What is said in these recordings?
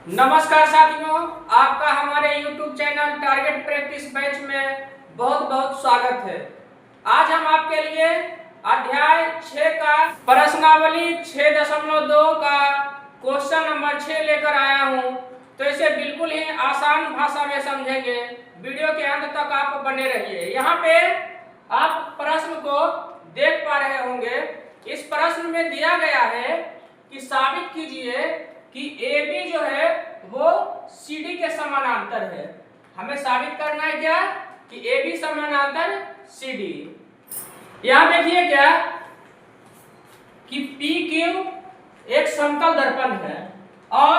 नमस्कार साथियों, आपका हमारे YouTube channel target practice batch में बहुत बहुत स्वागत है। आज हम आपके लिए अध्याय 6 का प्रश्नावली 6.2 का क्वेश्चन नंबर 6 लेकर आया हूं। तो इसे बिल्कुल ही आसान भाषा में समझेंगे। वीडियो के अंत तक आप बने रहिए। यहाँ पे आप प्रश्न को देख पा रहे होंगे। इस प्रश्न में दिया गया है कि साबित कीजिए कि AB जो है वो CD के समानांतर है। हमें साबित करना है क्या कि AB समानांतर CD। यहां देखिए क्या कि PQ एक समतल दर्पण है और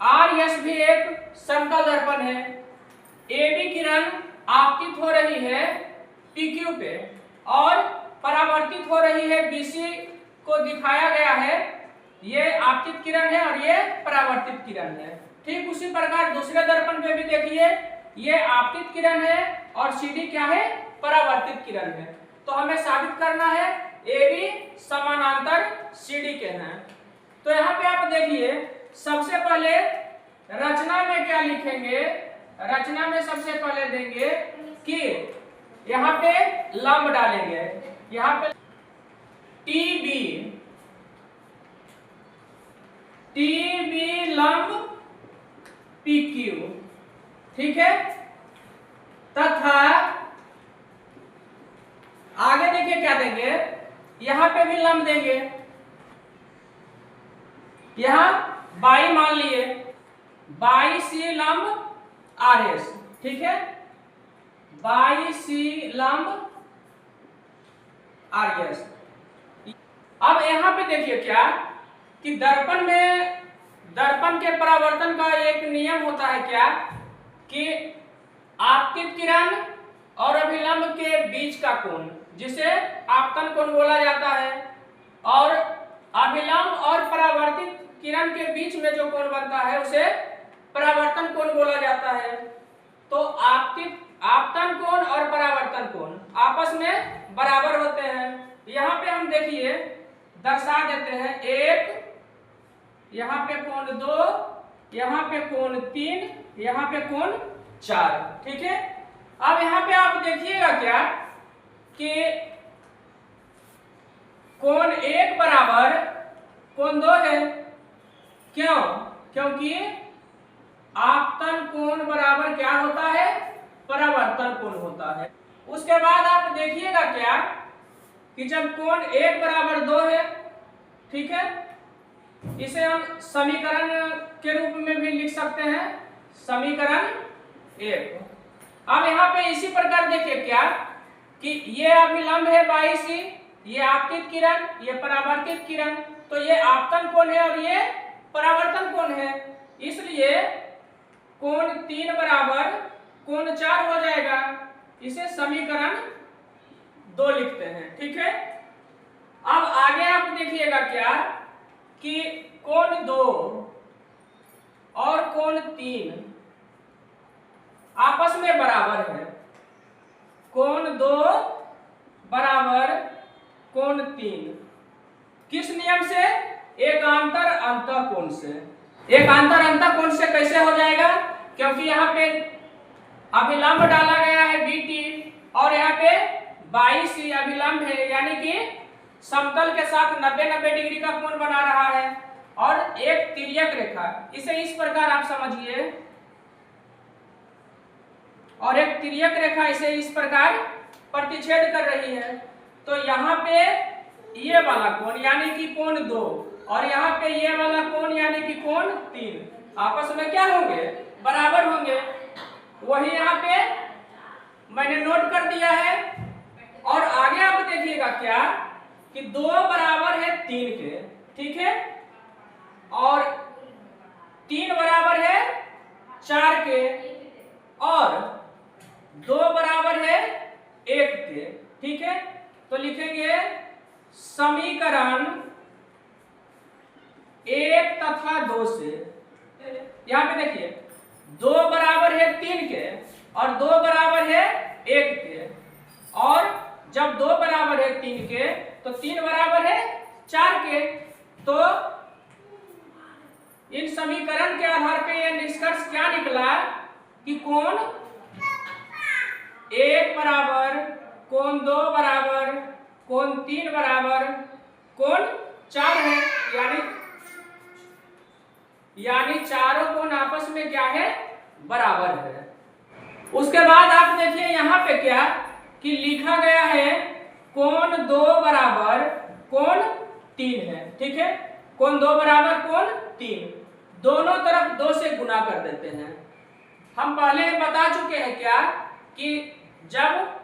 RS भी एक समतल दर्पण है। AB किरण आपतित हो रही है PQ पे और परावर्तित हो रही है BC को दिखाया गया है। ये आपतित किरण है और ये परावर्तित किरण है। ठीक उसी प्रकार दूसरे दर्पण पे भी देखिए, ये आपतित किरण है और CD क्या है, परावर्तित किरण है। तो हमें साबित करना है AB समानांतर CD के हैं। तो यहाँ पे आप देखिए, सबसे पहले रचना में क्या लिखेंगे। रचना में सबसे पहले देंगे कि यहाँ पे लंब डालेंगे। यहाँ पे TB लंब PQ, ठीक है। तथा आगे देखिए क्या देंगे, यहां पे भी लंब देंगे। यहां बाई मान लिए, BC लंब RS, ठीक है। BC लंब RS। अब यहां पे देखिए क्या कि दर्पण के परावर्तन का एक नियम होता है क्या कि आपतित किरण और अभिलंब के बीच का कोण, जिसे आपतन कोण बोला जाता है, और अभिलंब और परावर्तित किरण के बीच में जो कोण बनता है उसे परावर्तन कोण बोला जाता है। तो आपतन कोण और परावर्तन कोण आपस में बराबर होते हैं। यहाँ पे हम देखिए दर्शा देते हैं, एक, यहाँ पे कोण 2, यहाँ पे कोण 3, यहाँ पे कोण 4, ठीक है। अब यहाँ पे आप देखिएगा क्या कि कोण 1 बराबर कोण 2 है। क्यों? क्योंकि आपतन कोण बराबर क्या होता है, परावर्तन कोण होता है। उसके बाद आप देखिएगा क्या कि जब कोण 1 बराबर 2 है, ठीक है, इसे हम समीकरण के रूप में भी लिख सकते हैं, समीकरण 1। अब यहाँ पे इसी प्रकार देखिए क्या कि ये अभिलंब है BC, ये आपतित किरण, ये परावर्तित किरण, तो ये आपतन कोण है और ये परावर्तन कोण है। इसलिए कोण 3 बराबर कोण 4 हो जाएगा। इसे समीकरण 2 लिखते हैं, ठीक है। अब आगे आप देखिएगा क्या कि कोण 2 और कोण 3 आपस में बराबर है। कोण 2 बराबर कोण 3 किस नियम से? एकांतर अंतःकोण से। एकांतर अंतःकोण से कैसे हो जाएगा? क्योंकि यहाँ पे अभिलंब डाला गया है BT और यहाँ पे BC अभिलंब है, यानी कि समतल के साथ 90-90 डिग्री का कोण बना रहा है और एक तिर्यक रेखा, इसे इस प्रकार आप समझिए, और एक तिर्यक रेखा इसे इस प्रकार प्रतिच्छेद कर रही है। तो यहाँ पे ये वाला कोण यानी कि कोण 2 और यहाँ पे ये वाला कोण यानी कि कोण 3 आपस में क्या होंगे, बराबर होंगे। वही यहाँ पे मैंने नोट कर दिया है। और आगे आप देखिएगा क्या कि 2 बराबर है 3 के, ठीक है, और 3 बराबर है 4 के, और 2 बराबर है 1 के, ठीक है। तो लिखेंगे समीकरण 1 तथा 2 से। यहां पे देखिए 2 बराबर है 3 के और 2 बराबर है 1 के, और जब 2 बराबर है 3 के तो 3 बराबर है 4 के। तो इन समीकरण के आधार पे यह निष्कर्ष क्या निकला कि कोण 1 बराबर, कोण 2 बराबर, कोण 3 बराबर, कोण 4 है, यानी चारों कोण आपस में क्या है, बराबर है। उसके बाद आप देखिए यहाँ पे क्या कि लिखा गया है कोण 2 बराबर कोण 3 है, ठीक है। कोण 2 बराबर कोण 3, दोनों तरफ 2 से गुना कर देते हैं। हम पहले बता चुके हैं क्या कि जब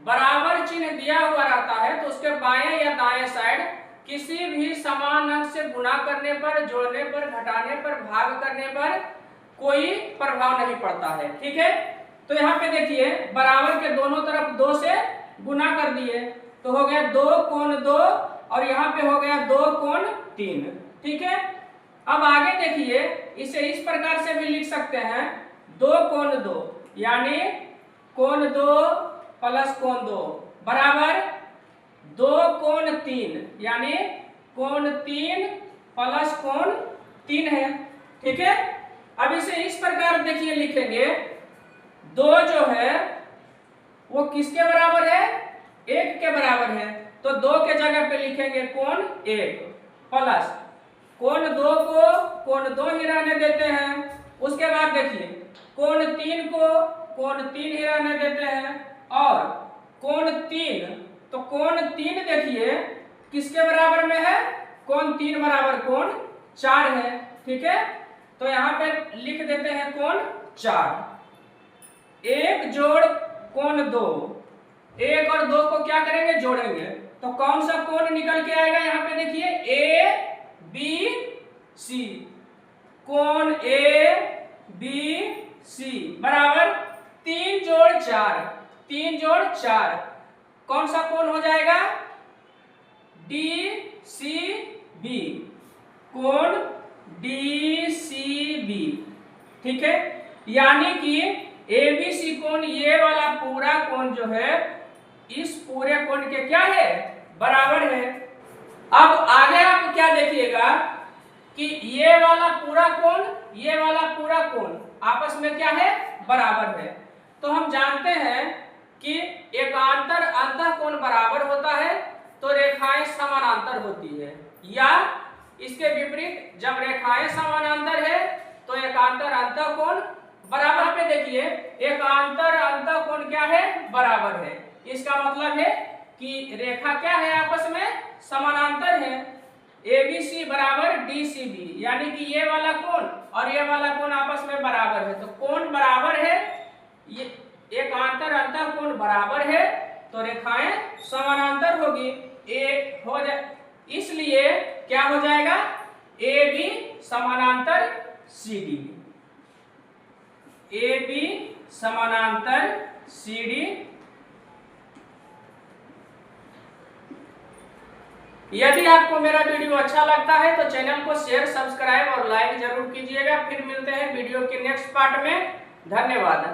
बराबर चिन्ह दिया हुआ रहता है तो उसके बाएं या दाएं साइड किसी भी समान अंक से गुना करने पर, जोड़ने पर, घटाने पर, भाग करने पर कोई प्रभाव नहीं पड़ता है, ठीक है। तो यहाँ पे देखिए बराबर के दोनों तरफ 2 से गुना कर दिए तो हो गया 2 कोण 2 और यहाँ पे हो गया 2 कोण 3, ठीक है। अब आगे देखिए इसे इस प्रकार से भी लिख सकते हैं 2 कोण 2 यानी कोण 2 प्लस कोण 2 बराबर 2 कोण 3 यानी कोण 3 प्लस कोण 3 है, ठीक है। अब इसे इस प्रकार देखिए लिखेंगे 2 जो है वो किसके बराबर है, 1 के बराबर है, तो 2 के जगह पे लिखेंगे कोण 1 प्लस कोण 2 को कोण 2 ही रहने देते हैं। उसके बाद देखिए कोण 3 को कोण 3 ही रहने देते हैं और कोण 3, तो कोण 3 देखिए किसके बराबर में है, कोण 3 बराबर कोण 4 है, ठीक है। तो यहाँ पे लिख देते हैं कोण 4। 1 जोड़ कोण 2, 1 और 2 को क्या करेंगे, जोड़ेंगे, तो कौन सा कोण निकल के आएगा, यहाँ पे देखिए A B C, कोण A B C बराबर 3 जोड़ 4, 3 जोड़ 4 कौन सा कोण हो जाएगा, D C B, कोण D C B, ठीक है। यानी कि ABC कोण, ये वाला पूरा कोण जो है इस पूरे कोण के क्या है, बराबर है। अब आगे आप क्या देखिएगा कि ये वाला पूरा कोण, ये वाला पूरा कोण आपस में क्या है, बराबर है। तो हम जानते हैं कि एकांतर अंतःकोण बराबर होता है तो रेखाएं समानांतर होती है, या इसके विपरीत जब रेखाएं समानांतर है तो एकांतर अंतःकोण बराबर। पे देखिए एकांतर अंतःकोण क्या है, बराबर है। इसका मतलब है कि रेखा क्या है, आपस में समानांतर है। ABC बराबर DCB, यानी कि ये वाला कोण और ये वाला कोण आपस में बराबर है, तो कोण बराबर है, ये एकांतर अंतःकोण बराबर है तो रेखाएं समानांतर होगी, ए हो जाए, इसलिए क्या हो जाएगा, AB समानांतर CD, AB समानांतर CD। यदि आपको मेरा वीडियो अच्छा लगता है तो चैनल को शेयर, सब्सक्राइब और लाइक जरूर कीजिएगा। फिर मिलते हैं वीडियो के नेक्स्ट पार्ट में। धन्यवाद।